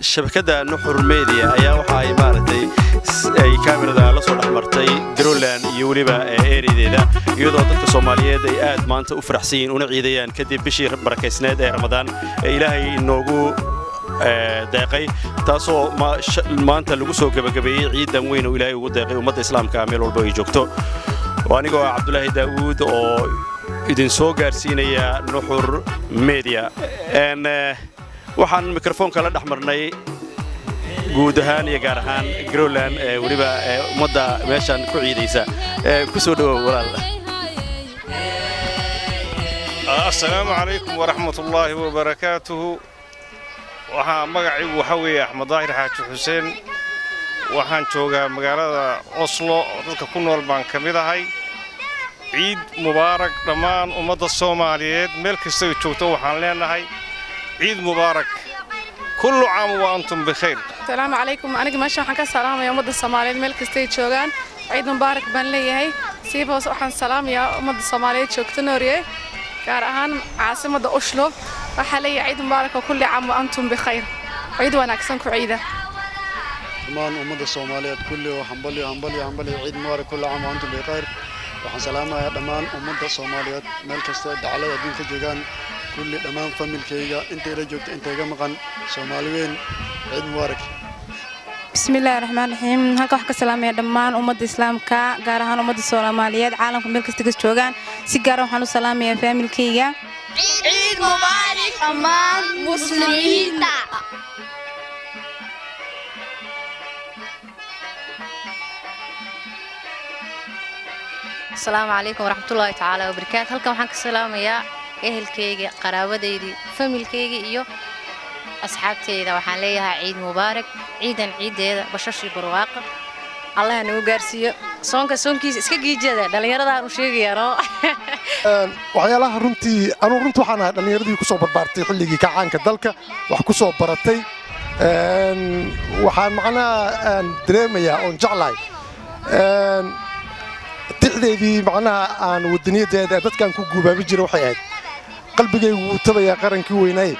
shabakada Nuxur Media ayaa waxa ay maartay ay kaamirada la soo dhaxmartay Greenland iyo waliba eerideeda iyadoo dadka Soomaaliyeed ay aad maanta u faraxsiin una ciidayaan kadib bishii barakeysneed ee Ramadaan Ilaahay inoogu deeqay taasoo maanta lagu soo gabagabeeyay ciidan weyn oo Ilaahay ugu deeqay ummadda Islaamka meel walba ay joogto waanigoo Cabdullaahi Daawud oo idin soo gaarsiinaya Nuxur Media waxaan mikrofoonka la dhaxmarnay guud ahaan iyo gaar ahaan Greenland waliba ummadda meeshan ku ciidaysa ku soo dhawow walaal Assalaamu alaykum wa rahmatullahi wa barakatuh waxa magacaygu waxa weeye Axmed Daahir Xaaji Xuseen waxaan joogaa magaalada Oslo dadka ku nool baan kamid ahay ciid mubaarak dhamaan ummadda Soomaaliyeed meel kasta ay joogto waxaan leenahay عيد مبارك كل عام وأنتم بخير السلام عليكم أنا ماشي وحنا كسلام يا أمد الصومالية ملك ستيت شوغان عيد مبارك بن لي هي سيبا وحنا سلام يا أمد الصومالية شوكتنوريه كارهان عاصمة أوسلو وحلي عيد مبارك وكل عام وأنتم بخير عيد ونكسنكم عيدة دمان أمد الصومالية كل وحنبلي عيد مبارك كل عام وأنتم بخير وحنا سلام يا دمان أمد الصومالية ملك ستيت على دين خجيجان كل دمان فاميلكيغا انت لا جوجت انت ga maqan Soomaaliyeed ciid mubaarak bismillaahir rahmaanir rahiim halka wax ka salaamay dhamaan ummadda islaamka gaar ahaan ummadda Soomaaliyeed caalamka meel kasta ka joogan si gaar ah waxaan u salaamayaa familkeyga ciid mubaarak dhamaan muslimiinta Assalaamu alaykum wa rahmatullaahi ta'ala wa barakaatuh halka waxaan ka salaamayaa ehelkeyga qaraabadeydi familkeyga iyo asxaabteyda waxaan leeyahay ciid mubaarak ciidan ciideeda bashashi barwaaqo Allah nagu gaarsiiyo soonkiisa iska giijada dhalinyarada aan u sheegayo waxyaalaha runtii waxaan ahay dhalinyaradii ku soo barbaartay xilligii kacaanka dalka wax ku soo baratay waxaan macnaha dareemayaa oo jeclahay tixdeedii macnaha aan wadaniyadeeda dadkan ku guubaabi jiray waxay ahayd qalbigaygu wuu tabayaa qarankii weynay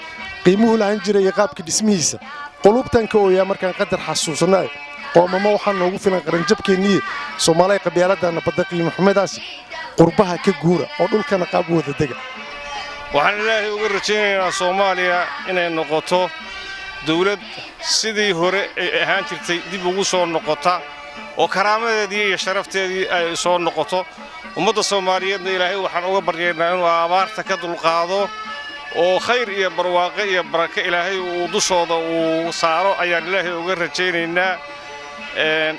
qiimuhu laan jiray qaabka dhismihiisa qulubtanka oo yaa markaan qadar xasuusnaa qoomamo waxaan noogu filan qaran jabkeenii Soomaaliya qabyaaladana badaqii Maxamadaas qurbaha ka guura oo dhulkana qaab wada dega waxaan Ilaahay uga rajaynayaa Soomaaliya inay noqoto dawlad sidii hore ay ahaan jirtay dib ugu soo noqota oo karaamadeedii iyo sharafteedii ay soo noqoto ummadda Soomaaliyeedna Ilaahay waxaan uga baryaynaa inuu abaarta ka dulqaado oo khayr iyo barwaaqo iyo baraka Ilaahay uu dushooda uu saaro ayaan Ilaahay uga rajaynaynaa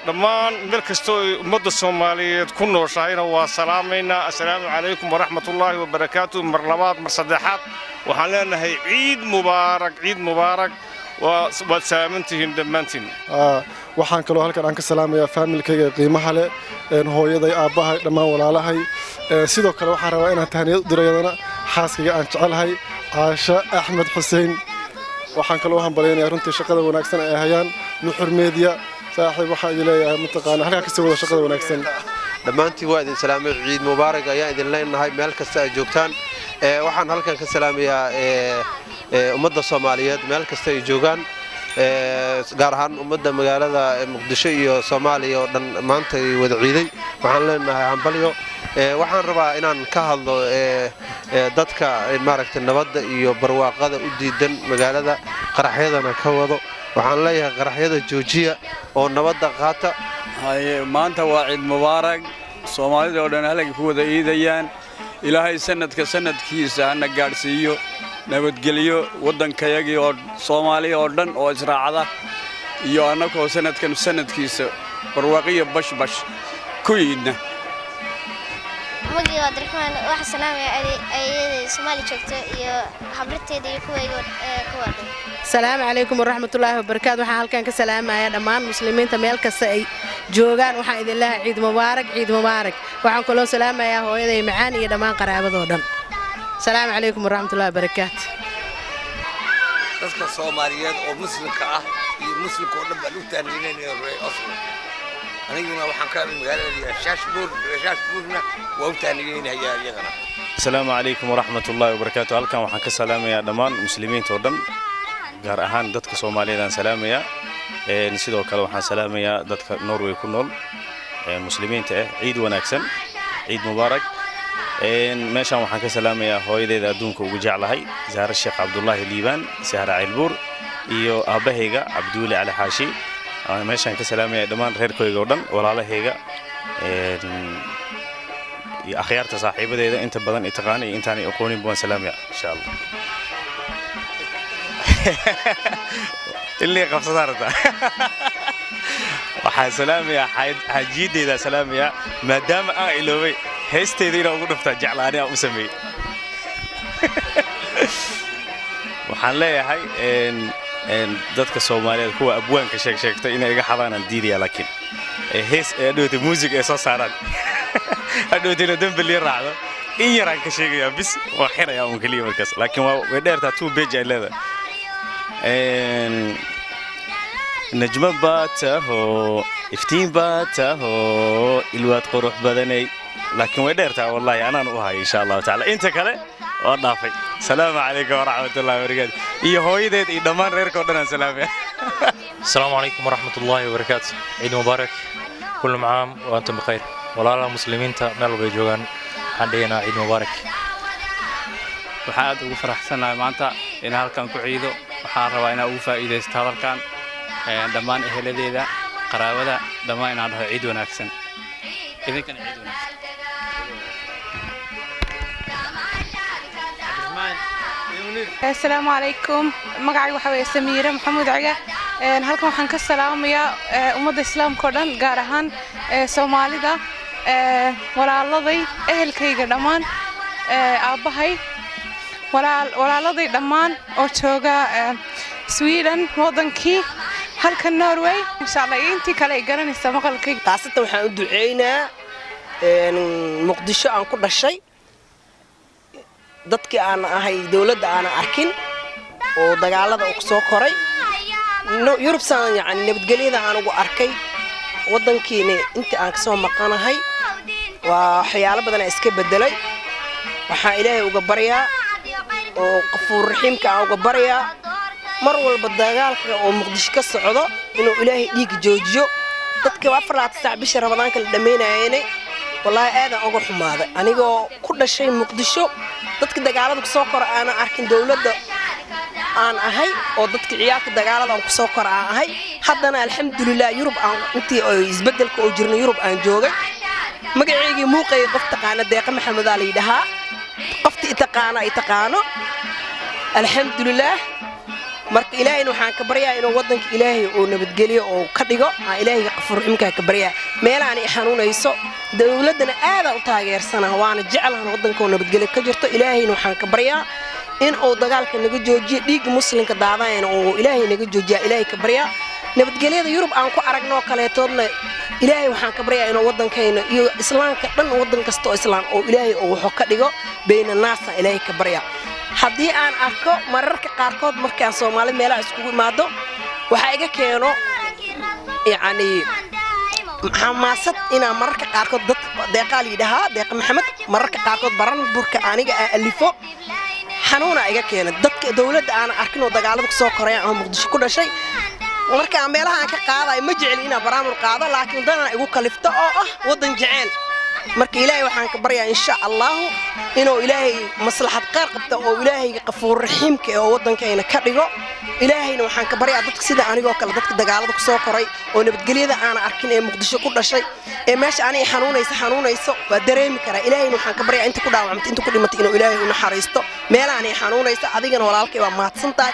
dhamaan meel kasta oo ummadda Soomaaliyeed ku nooshaayna waa salaamayna assalaamu alaykum wa rahmatullaahi wa barakaatuh mar labaad mar saddexaad waxaan leenahay ciid mubaarak waa salaamantihiin dhammaantiin waxaan kaloo halkan aan ka salaamayaa familkayga qiimaha leh hooyaday aabahay dhamaan walaalahay sidoo kale waxaan rabaa inaan tahniyad u dirayadana xaaskayga aan jecelahay Aasha Axmed Xuseen waxaan kaloo hambaleynayaa runtii shaqada wanaagsan ee hayaan Nuxur Media saaxiib waxa ay leeyahay mutaqaana halka ka soo wada shaqada wanaagsan dhamaantii waa idin salaamay ciid mubaarak ayaa idin leenahay meel kasta ay joogtaan waxaan halkan ka salaamayaa ummadda Soomaaliyeed meel kasta ay joogaan gaar ahaan ummadda magaalada Muqdisho iyo Soomaaliya oo dhan maanta ay wada ciiday waxaan leenahay hambalyo waxaan rabaa inaan ka hadlo dadka maaragtay nabadda iyo barwaaqada u diidan magaalada qaraxyadana ka wado waxaan leeyahay qaraxyada joojiya oo nabadda qaata maanta waa ciid mubaarak Soomaalida oo dhan halka ku wada ciidayaan Ilaahay sanadkiisa hana gaarsiiyo nabadgeliyo waddankayagii oo Soomaaliya oo dhan oo israacada iyo anagoo sanadkiisa barwaaqiyo bash ku yiidna magii Abdiraxmaan waxa salaamay ayay Soomaali joogto iyo habarteeda iyo kuwayga kuwada Assalaamu alaykum wa rahmatullaahi wa barakaatuh waxaan halkan ka salaamayaa dhamaan muslimiinta meel kasta ay joogaan waxaan idin leeyahay ciid mubaarak waxaan kaloo salaamayaa hooyaday macaan iyo dhamaan qaraabadoo dhan السلام عليكم ورحمة الله وبركاته. dadka Soomaaliyeed oo muslimka ah iyo muslimka oo dhan baa u taaniyeen asal aniguna waxaan ka magaalada shaashbuurna waa u taaniyeen السلام عليكم ورحمة الله وبركاته halkan waxaan ka salaamayaa dhamaan muslimiinta oo dhan gaar ahaan dadka Soomaaliyeed aan salaamaya sidoo kale waxaan salaamayaa dadka Norway ku nool muslimiinta ah ciid wanaagsan ciid mubaarak meeshan waxaan ka salaamayaa hooyadeeda adduunka ugu jeclahay Zahra Sheekh Abdullahi Liibaan Sahra Cilbuur iyo aabahayga Abdulle Ali Xaashi meeshan ka salaamayaa dhammaan reerkooyga oo dhan walaalahayga iyo akhyaarta saaxiibadeeda inta badan itaqaanay intaan aqoonin baan salaamaya insha Allah اللي قفصدارته waxaan salaamayaa xajiideeda salaamayaa maadaama aan iloobay heesteeda inaan ugu dhuftaa jeclaani aan u sameeyay waxaan leeyahay dadka Soomaaliyeed kuwa abwaanka sheegtay inay iga xadaan diidiya laakiin hees adooda music ee soo saaran adooda dambiil raacdo in yaraan ka sheegaya bis waa xiraya uun kaliya markaas laakiin waa dheertaa 2 page ay leedahay نجمة باته افتين باته الواد قروح بدني لكن وديرتها والله أنا نوهاي إن شاء الله تعالى أنت كله ونافي السلام عليكم ورحمة الله وبركاته إيه هو يديد إدمان غيرك ودنا سلام السلام عليكم ورحمة الله وبركاته عيد مبارك كل عام وأنتم بخير ولا المسلمين مالو بيجوان عندنا عيد مبارك waxaad ugu faraxsanahay maanta in halkan ku ciido waxaan rabaa inaan ugu faa'iideysto hadalkan dhammaan eheladeeda qaraabada dhammaan inaan dhaho ciid wanaagsan idinkana ciid wanaagsan السلام عليكم magacay waxa weeye Samiira Maxamuud Ciga halkan waxaan ka salaamayaa ummadda islaamka oo dhan gaar ahaan Soomaalida walaaladay ehelkayga dhammaan aabahay walaaladay dhammaan oo jooga Sweden wadankii halka Norway insha Allah intii kale garanaysa maqalkayga taasita waxaan u duceeynaa Muqdisho aan ku dhashay dadkii aan ahay dawladda aan arkin oo dagaalada ku soo koray Yurubsan yani nabadgelyada aan ugu arkay wadankiina intii aan ka soo maqanahay waa waxyaalo badan iska bedelay waxa Ilaahay uga baryaa oo qafuur raxiimka aan uga baryaa mar walba dagaalka oo Muqdisho ka socdo inuu Ilaahay dhiig joojiyo dadka 4 saac bisha Ramadaanka la dhameynayeen wallahi aad aan uga xumaaday anigoo ku dhashay Muqdisho dadka dagaalada ku soo kor aan arkin dawladda aan ahay oo dadka ciyaalka dagaalada aan ku soo kor aan ahay haddana alxamdulillah Yurub aan intii oo isbedelka oo jirnay Yurub aan joogay magaceeygi muuqay qof taqaana Deeqa Maxamed Ali dhaha qofti taqaano alxamdulillah marka Ilaahayna waxaan ka baryaa inuu wadanka Ilaahay oo nabadgeliyo oo ka dhigo aan Ilaahay qafuur imka ka baryaa meelaan ay xanuunayso dawladana aad u taageersanahay waana jecelahay wadanka oo nabadgeliyo ka jirto Ilaahayna waxaan ka baryaa in uu dagaalka naga joojiyo dhiig muslimka daadayna oo Ilaahay naga joojiyo Ilaahay ka baryaa nabadgelyada Yurub aan ku aragno kaleetoodna Ilaahay waxaan ka baryaa inuu wadankeena iyo islaamka dhan wadan kasta oo islaam oo Ilaahay oo wuxuu ka dhigo beena naasa Ilaahay ka baryaa haddii aan arko mararka qaarkood markaan Soomaali meelaha iskugu imaado waxa iga keeno yani xamaasad ina mararka qaarkood dad deeqaal yidhaha Deeqa Maxamed mararka qaarkood baran burka aniga alifo xanuuna iga keena dadka dawladda aan arkin oo dagaalada ku soo koray aan Muqdisho ku dhashay marka meelaha aan ka qaaday ma jecel ina baraamul qaado laakiin dana igu kalifto oo wadan jecel marka Ilaahay waxaan ka baryaa insha Allah inuu Ilaahay maslaxad qeyr qabto oo Ilaahay qafuur raxiimka oo wadankeena ka dhigo Ilaahayna waxaan ka baryaa dadka sida anigoo kale dadka dagaalada ku soo koray oo nabadgelyada aan arkin ee Muqdisho ku dhashay ee meesha aan xanuunayso waa dareemi karaa Ilaahayna waxaan ka baryaa inta ku dhaawacmay inta ku dhimatay inuu Ilaahay u naxariisto meelaan ay xanuunayso adigana walaalkay waa mahadsantahay